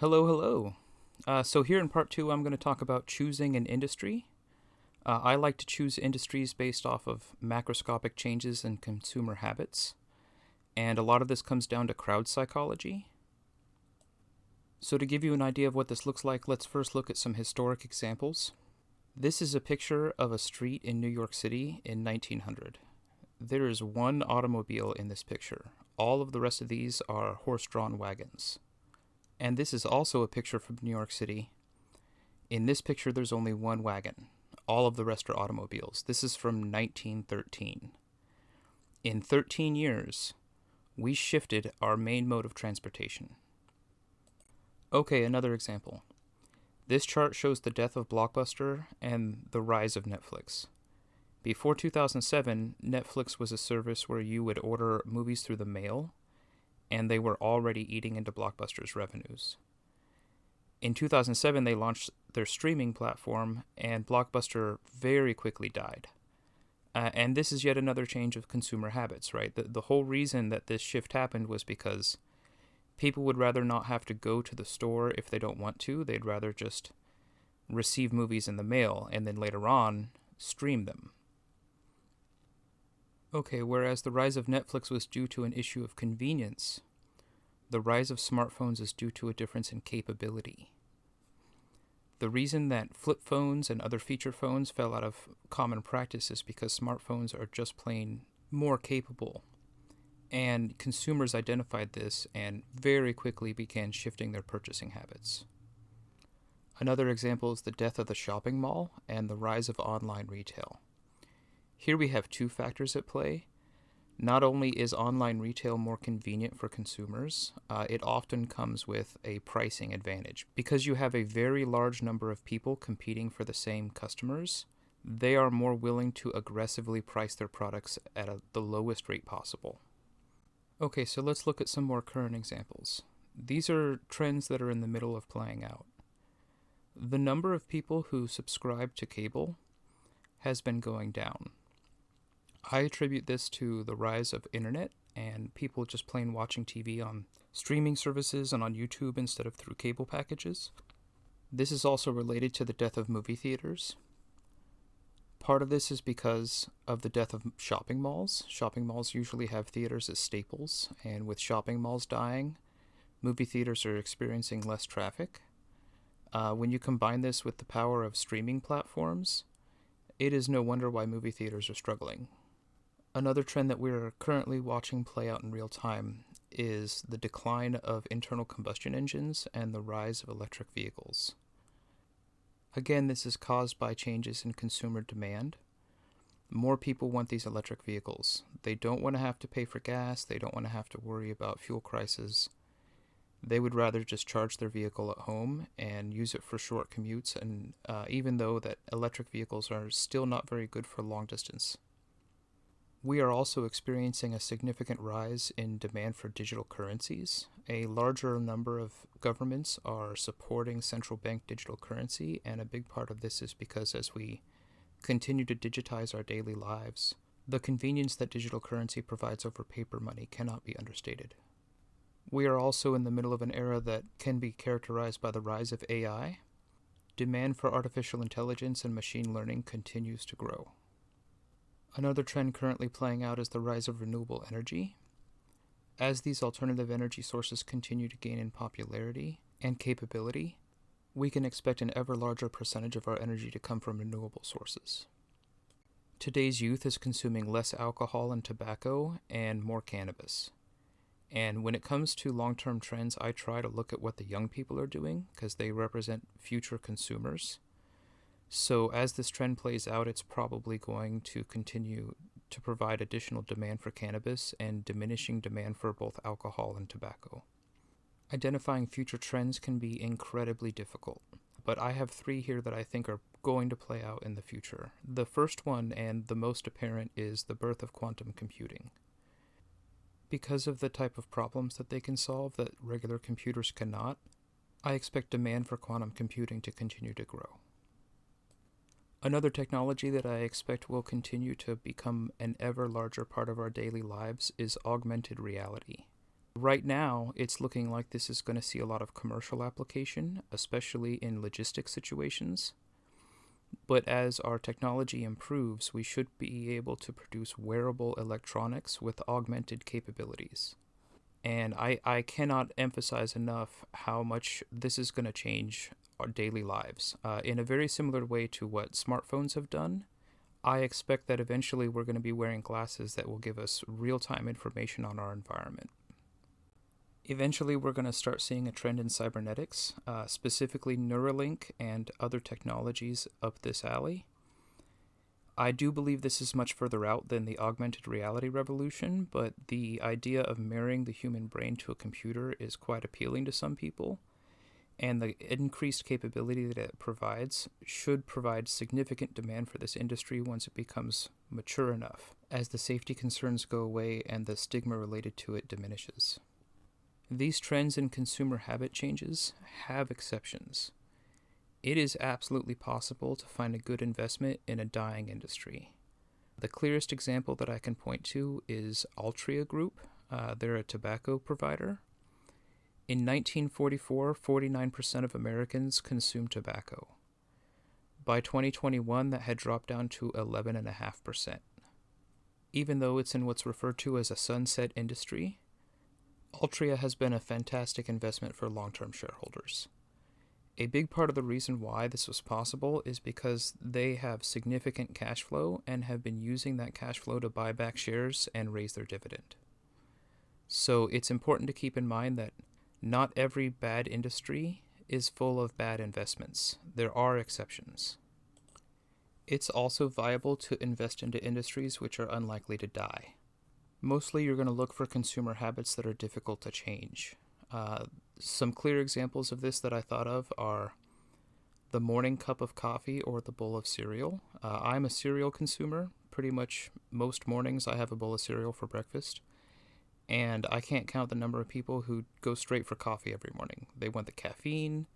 Hello, hello. So here in part two, I'm going to talk about choosing an industry. I like to choose industries based off of macroscopic changes in consumer habits, and a lot of this comes down to crowd psychology. So to give you an idea of what this looks like, let's first look at some historic examples. This is a picture of a street in New York City in 1900. There is one automobile in this picture. All of the rest of these are horse-drawn wagons. And this is also a picture from New York City. In this picture, there's only one wagon. All of the rest are automobiles. This is from 1913. In 13 years, we shifted our main mode of transportation. Okay, another example. This chart shows the death of Blockbuster and the rise of Netflix. Before 2007, Netflix was a service where you would order movies through the mail, and they were already eating into Blockbuster's revenues. In 2007, they launched their streaming platform, and Blockbuster very quickly died. And this is yet another change of consumer habits, right? The whole reason that this shift happened was because people would rather not have to go to the store if they don't want to. They'd rather just receive movies in the mail and then later on stream them. Okay, whereas the rise of Netflix was due to an issue of convenience, the rise of smartphones is due to a difference in capability. The reason that flip phones and other feature phones fell out of common practice is because smartphones are just plain more capable. And consumers identified this and very quickly began shifting their purchasing habits. Another example is the death of the shopping mall and the rise of online retail. Here we have two factors at play. Not only is online retail more convenient for consumers, it often comes with a pricing advantage. Because you have a very large number of people competing for the same customers, they are more willing to aggressively price their products at the lowest rate possible. Okay, so let's look at some more current examples. These are trends that are in the middle of playing out. The number of people who subscribe to cable has been going down. I attribute this to the rise of internet and people just plain watching TV on streaming services and on YouTube instead of through cable packages. This is also related to the death of movie theaters. Part of this is because of the death of shopping malls. Shopping malls usually have theaters as staples, and with shopping malls dying, movie theaters are experiencing less traffic. When you combine this with the power of streaming platforms, it is no wonder why movie theaters are struggling. Another trend that we're currently watching play out in real time is the decline of internal combustion engines and the rise of electric vehicles. Again, this is caused by changes in consumer demand. More people want these electric vehicles. They don't want to have to pay for gas. They don't want to have to worry about fuel prices. They would rather just charge their vehicle at home and use it for short commutes, and even though that electric vehicles are still not very good for long distance. We are also experiencing a significant rise in demand for digital currencies. A larger number of governments are supporting central bank digital currency, and a big part of this is because as we continue to digitize our daily lives, the convenience that digital currency provides over paper money cannot be understated. We are also in the middle of an era that can be characterized by the rise of AI. Demand for artificial intelligence and machine learning continues to grow. Another trend currently playing out is the rise of renewable energy. As these alternative energy sources continue to gain in popularity and capability, we can expect an ever larger percentage of our energy to come from renewable sources. Today's youth is consuming less alcohol and tobacco and more cannabis. And when it comes to long-term trends, I try to look at what the young people are doing because they represent future consumers. So as this trend plays out, it's probably going to continue to provide additional demand for cannabis and diminishing demand for both alcohol and tobacco. Identifying future trends can be incredibly difficult, but I have three here that I think are going to play out in the future. The first one, and the most apparent, is the birth of quantum computing. Because of the type of problems that they can solve that regular computers cannot, I expect demand for quantum computing to continue to grow. Another technology that I expect will continue to become an ever larger part of our daily lives is augmented reality. Right now, it's looking like this is going to see a lot of commercial application, especially in logistics situations. But as our technology improves, we should be able to produce wearable electronics with augmented capabilities. And I cannot emphasize enough how much this is going to change our daily lives. In a very similar way to what smartphones have done, I expect that eventually we're going to be wearing glasses that will give us real-time information on our environment. Eventually, we're going to start seeing a trend in cybernetics, specifically Neuralink and other technologies up this alley. I do believe this is much further out than the augmented reality revolution, but the idea of marrying the human brain to a computer is quite appealing to some people, and the increased capability that it provides should provide significant demand for this industry once it becomes mature enough, as the safety concerns go away and the stigma related to it diminishes. These trends in consumer habit changes have exceptions. It is absolutely possible to find a good investment in a dying industry. The clearest example that I can point to is Altria Group. They're a tobacco provider. In 1944, 49% of Americans consumed tobacco. By 2021, that had dropped down to 11.5%. Even though it's in what's referred to as a sunset industry, Altria has been a fantastic investment for long-term shareholders. A big part of the reason why this was possible is because they have significant cash flow and have been using that cash flow to buy back shares and raise their dividend. So it's important to keep in mind that not every bad industry is full of bad investments. There are exceptions. It's also viable to invest into industries which are unlikely to die. Mostly you're going to look for consumer habits that are difficult to change. Some clear examples of this that I thought of are the morning cup of coffee or the bowl of cereal. I'm a cereal consumer. Pretty much most mornings I have a bowl of cereal for breakfast. And I can't count the number of people who go straight for coffee every morning. They want the caffeine,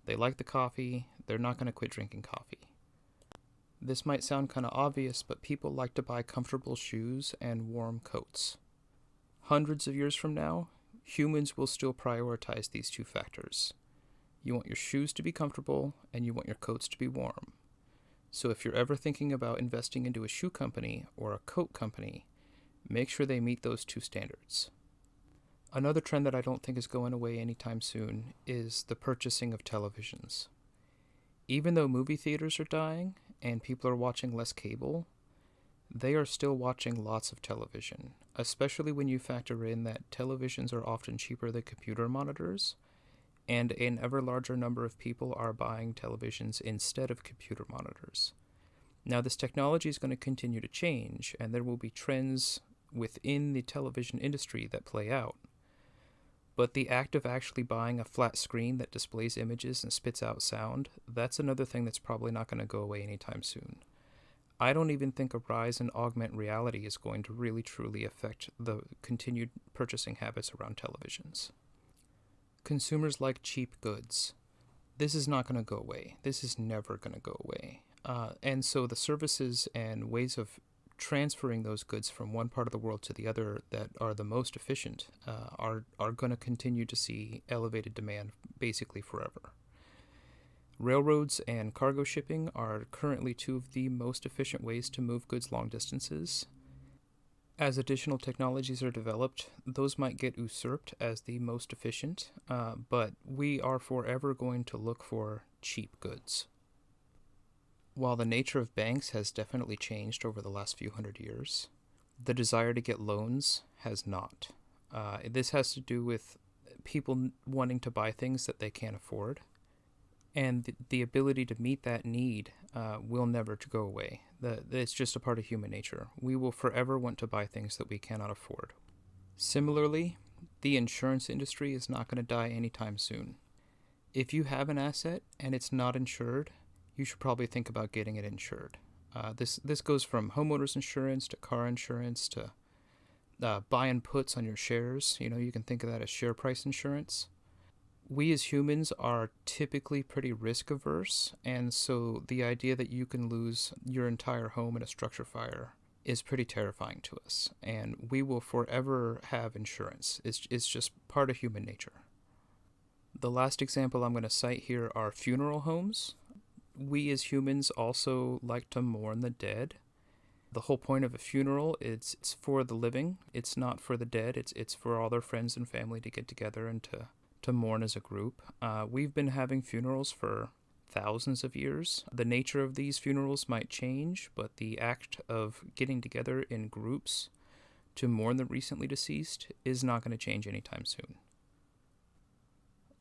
they like the coffee, they're not going to quit drinking coffee. This might sound kind of obvious, but people like to buy comfortable shoes and warm coats. Hundreds of years from now, humans will still prioritize these two factors. You want your shoes to be comfortable, and you want your coats to be warm. So if you're ever thinking about investing into a shoe company or a coat company, make sure they meet those two standards. Another trend that I don't think is going away anytime soon is the purchasing of televisions. Even though movie theaters are dying and people are watching less cable, they are still watching lots of television, especially when you factor in that televisions are often cheaper than computer monitors, and an ever larger number of people are buying televisions instead of computer monitors. Now, this technology is going to continue to change, and there will be trends within the television industry that play out. But the act of actually buying a flat screen that displays images and spits out sound, that's another thing that's probably not going to go away anytime soon. I don't even think a rise in augmented reality is going to really truly affect the continued purchasing habits around televisions. Consumers like cheap goods. This is not going to go away. This is never going to go away. And so the services and ways of transferring those goods from one part of the world to the other that are the most efficient are going to continue to see elevated demand basically forever. Railroads and cargo shipping are currently two of the most efficient ways to move goods long distances. As additional technologies are developed, those might get usurped as the most efficient, but we are forever going to look for cheap goods. While the nature of banks has definitely changed over the last few hundred years, the desire to get loans has not. This has to do with people wanting to buy things that they can't afford, and the ability to meet that need will never go away. It's just a part of human nature. We will forever want to buy things that we cannot afford. Similarly, the insurance industry is not going to die anytime soon. If you have an asset and it's not insured, you should probably think about getting it insured. This goes from homeowners insurance to car insurance to buying puts on your shares. You can think of that as share price insurance. We as humans are typically pretty risk averse, and so the idea that you can lose your entire home in a structure fire is pretty terrifying to us, and we will forever have insurance. It's just part of human nature. The last example I'm going to cite here are funeral homes. We as humans also like to mourn the dead. The whole point of a funeral is it's for the living. It's not for the dead. It's for all their friends and family to get together and to mourn as a group. We've been having funerals for thousands of years. The nature of these funerals might change, but the act of getting together in groups to mourn the recently deceased is not going to change anytime soon.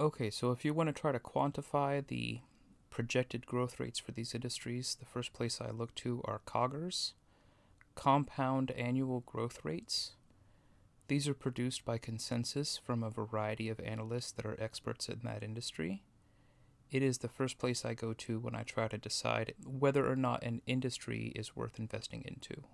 Okay, so if you want to try to quantify the projected growth rates for these industries, the first place I look to are CAGRs, compound annual growth rates. These are produced by consensus from a variety of analysts that are experts in that industry. It is the first place I go to when I try to decide whether or not an industry is worth investing into.